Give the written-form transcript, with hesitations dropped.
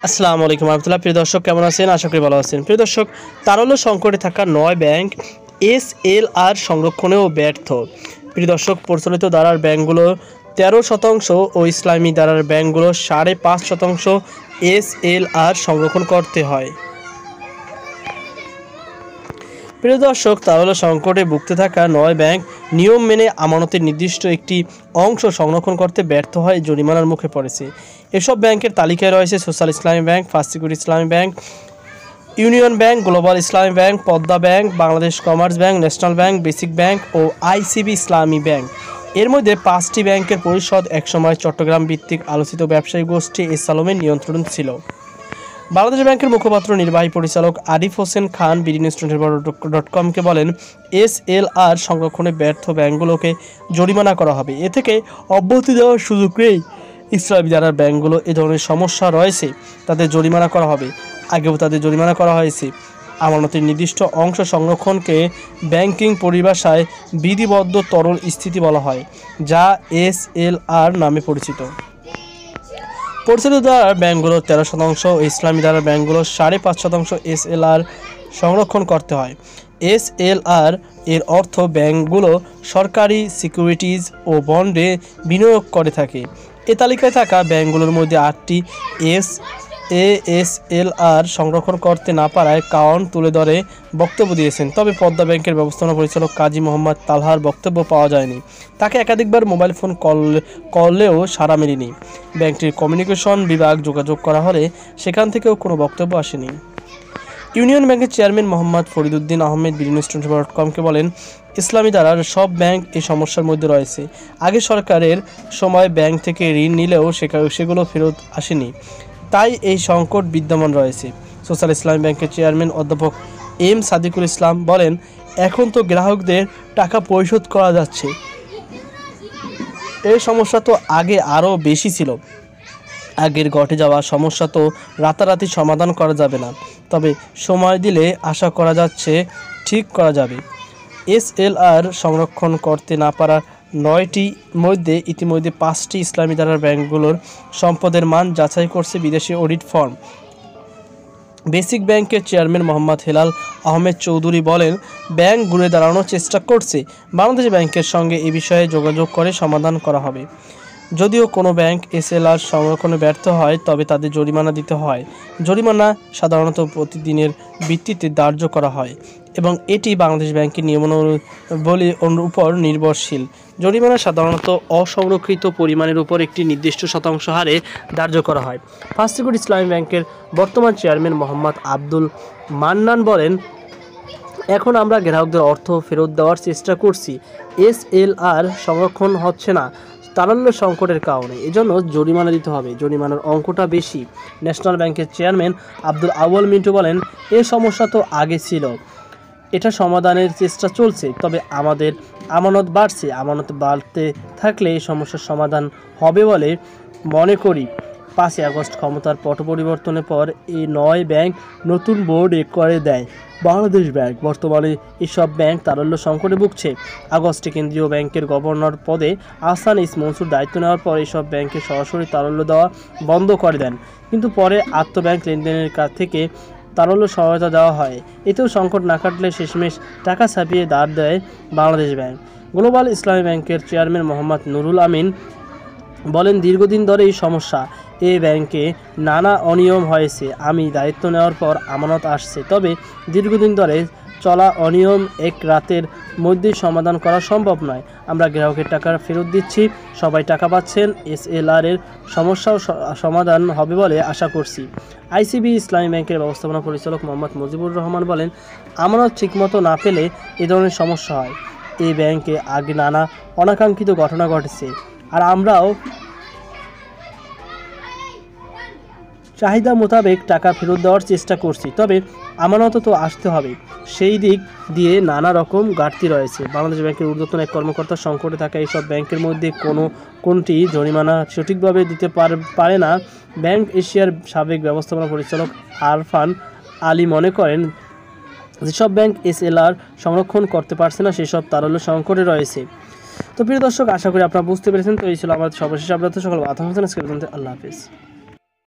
আসসালামু আলাইকুম রহমতুল্লাহ। প্রিয় দর্শক, কেমন আছেন? আশা করি ভালো আছেন। প্রিয় দর্শক, তারল্য সংকটে থাকা ৯ ব্যাংক এসএলআর সংরক্ষণেও ব্যর্থ। প্রিয় দর্শক, প্রচলিত ধারার ব্যাংকগুলো ১৩% ও ইসলামী ধারার ব্যাংকগুলো ৫.৫% এসএলআর সংরক্ষণ করতে হয়। প্রিয় দর্শক, তারল্য সংকটে ভুগতে থাকা ৯ ব্যাংক নিয়ম মেনে আমানতের নির্দিষ্ট একটি অংশ সংরক্ষণ করতে ব্যর্থ হয় জরিমানার মুখে পড়েছে। এসব ব্যাংকের তালিকায় রয়েছে social Islami bank, first security Islami bank, union bank, global Islami bank, Padma bank, Bangladesh commerce bank, national bank, basic bank ও আইসিবি ইসলামী ব্যাংক। এর মধ্যে ৫টি ব্যাংকের পরিষদ একসময় চট্টগ্রাম ভিত্তিক আলোচিত ব্যবসায়ী গোষ্ঠী এস আলমের নিয়ন্ত্রণ ছিল। বাংলাদেশ ব্যাংকের মুখপাত্র নির্বাহী পরিচালক আরিফ হোসেন খান বিডিনিউজ24.com-কে বলেন, এসএলআর সংরক্ষণে ব্যর্থ ব্যাংকগুলোকে জরিমানা করা হবে। এ থেকে অব্যাহতি দেওয়ার সুযোগ নেই। ইসলামী ধারার ব্যাংকগুলো এ ধরনের সমস্যা রয়েছে, তাদের জরিমানা করা হবে। আগেও তাদের জরিমানা করা হয়েছে। আমানতের নির্দিষ্ট অংশ সংরক্ষণকে ব্যাংকিং পরিভাষায় বিধিবদ্ধ তরল স্থিতি বলা হয়, যা এসএলআর নামে পরিচিত। প্রচলিত ধারার ব্যাংকগুলো ১৩% ও ইসলামী ধারার ব্যাংকগুলো ৫.৫% এসএলআর সংরক্ষণ করতে হয়। এসএলআর এর অর্থ ব্যাংকগুলো সরকারি সিকিউরিটিজ ও বন্ডে বিনিয়োগ করে থাকে। এ তালিকায় থাকা ব্যাংকগুলোর মধ্যে ৮টি এসএলআর সংরক্ষণ করতে না পারায় কারণ তুলে ধরে বক্তব্য দিয়েছেন। তবে পদ্মা ব্যাংকের ব্যবস্থাপনা পরিচালক কাজী মোহাম্মদ তালহার বক্তব্য পাওয়া যায়নি। তাকে একাধিকবার মোবাইল ফোন করলেও সাড়া মেলেনি। ব্যাংকটির কমিউনিকেশন বিভাগ যোগাযোগ করা হলে সেখান থেকেও কোনো বক্তব্য আসেনি। ইউনিয়ন ব্যাংকের চেয়ারম্যান মোহাম্মদ ফরিদুদ্দিন আহমেদ বিডিনিউজ24.com-কে বলেন, ইসলামী ধারার সব ব্যাংক এই সমস্যার মধ্যে রয়েছে। আগে সরকারের সময় ব্যাংক থেকে ঋণ নিলেও সেগুলো ফেরত আসেনি, তাই এই সংকট বিদ্যমান রয়েছে। সোশ্যাল ইসলামী ব্যাংকের চেয়ারম্যান অধ্যাপক এম সাদিকুল ইসলাম বলেন, এখন তো গ্রাহকদের টাকা পরিশোধ করা যাচ্ছে। এই সমস্যা তো আগে আরও বেশি ছিল। আগের ঘটে যাওয়া সমস্যা তো রাতারাতি সমাধান করা যাবে না, তবে সময় দিলে আশা করা যাচ্ছে ঠিক করা যাবে। এসএলআর সংরক্ষণ করতে না পারা ৯টির মধ্যে ইতিমধ্যে ৫টি ইসলামী ধারার ব্যাংকগুলোর সম্পদের মান যাচাই করছে বিদেশি অডিট ফার্ম। বেসিক ব্যাংকের চেয়ারম্যান মোহাম্মদ হেলাল আহমেদ চৌধুরী বলেন, ব্যাংক ঘুরে দাঁড়ানোর চেষ্টা করছে। বাংলাদেশ ব্যাংকের সঙ্গে এ বিষয়ে যোগাযোগ করে সমাধান করা হবে। যদিও কোনো ব্যাংক এসএলআর সংরক্ষণে ব্যর্থ হয়, তবে তাদের জরিমানা দিতে হয়। জরিমানা সাধারণত প্রতিদিনের ভিত্তিতে ধার্য করা হয় এবং এটি বাংলাদেশ ব্যাংকের নিয়মাবলীর উপর নির্ভরশীল। জরিমানা সাধারণত অসংরক্ষিত পরিমাণের উপর একটি নির্দিষ্ট শতাংশ হারে ধার্য করা হয়। ফার্স্ট সিকিউরিটি ইসলামী ব্যাংকের বর্তমান চেয়ারম্যান মোহাম্মদ আব্দুল মান্নান বলেন, এখন আমরা গ্রাহকদের অর্থ ফেরত দেওয়ার চেষ্টা করছি। এসএলআর সংরক্ষণ হচ্ছে না তারল্য সংকটের কারণে, এজন্য জরিমানা দিতে হবে। জরিমানার অঙ্কটা বেশি। ন্যাশনাল ব্যাংকের চেয়ারম্যান আব্দুল আউয়াল মিন্টু বলেন, এ সমস্যা তো আগে ছিল, এটা সমাধানের চেষ্টা চলছে। তবে আমাদের আমানত বাড়ছে। আমানত বাড়তে থাকলে এই সমস্যার সমাধান হবে বলে মনে করি। ৫ই আগস্ট ক্ষমতার পট পরিবর্তনের পর এই ৯ ব্যাংক নতুন বোর্ড করে দেয় বাংলাদেশ ব্যাংক। বর্তমানে এসব ব্যাংক তারল্য সংকটে ভুগছে। আগস্টে কেন্দ্রীয় ব্যাংকের গভর্নর পদে আহসান ইস মনসুর দায়িত্ব নেওয়ার পর এসব ব্যাংকে সরাসরি তারল্য দেওয়া বন্ধ করে দেন, কিন্তু পরে আন্তঃব্যাংক লেনদেনের কাছ থেকে তারল্য সহায়তা দেওয়া হয়। এতেও সংকট না কাটলে শেষমেশ টাকা ছাপিয়ে ধার দেয় বাংলাদেশ ব্যাংক। গ্লোবাল ইসলামী ব্যাংকের চেয়ারম্যান মোহাম্মদ নুরুল আমিন বলেন, দীর্ঘদিন ধরে এই সমস্যা। এই ব্যাংকে নানা অনিয়ম হয়েছে। আমি দায়িত্ব নেওয়ার পর আমানত আসছে, তবে দীর্ঘদিন ধরে চলা অনিয়ম এক রাতের মধ্যে সমাধান করা সম্ভব নয়। আমরা গ্রাহকের টাকা ফেরত দিচ্ছি, সবাই টাকা পাচ্ছেন। এসএলআর এর সমস্যাও সমাধান হবে বলে আশা করছি। আইসিবি ইসলামী ব্যাংকের ব্যবস্থাপনা পরিচালক মোহাম্মদ মুজিবুর রহমান বলেন, আমানত ঠিকমতো না পেলে এ ধরনের সমস্যা হয়। এই ব্যাংকে আগে নানা অনাকাঙ্ক্ষিত ঘটনা ঘটেছে, আর আমরাও চাহিদা মোতাবেক টাকা ফেরত দেওয়ার চেষ্টা করছি, তবে আমানত তো আসতে হবে। সেই দিক দিয়ে নানা রকম ঘাটতি রয়েছে। বাংলাদেশ ব্যাংকের ঊর্ধ্বতন এক কর্মকর্তা সংকটে থাকা এইসব ব্যাংকের মধ্যে কোনটি জরিমানা সঠিকভাবে দিতে পারে না। ব্যাংক এশিয়ার সাবেক ব্যবস্থাপনা পরিচালক আরফান আলী মনে করেন, যেসব ব্যাংক এসএলআর সংরক্ষণ করতে পারছে না সেসব তারল্য সংকটে রয়েছে। তো প্রিয় দর্শক, আশা করি আপনারা বুঝতে পেরেছেন। তো এই ছিল আমাদের সর্বশেষ আপডেট। সকল আল্লাহ হাফেজ।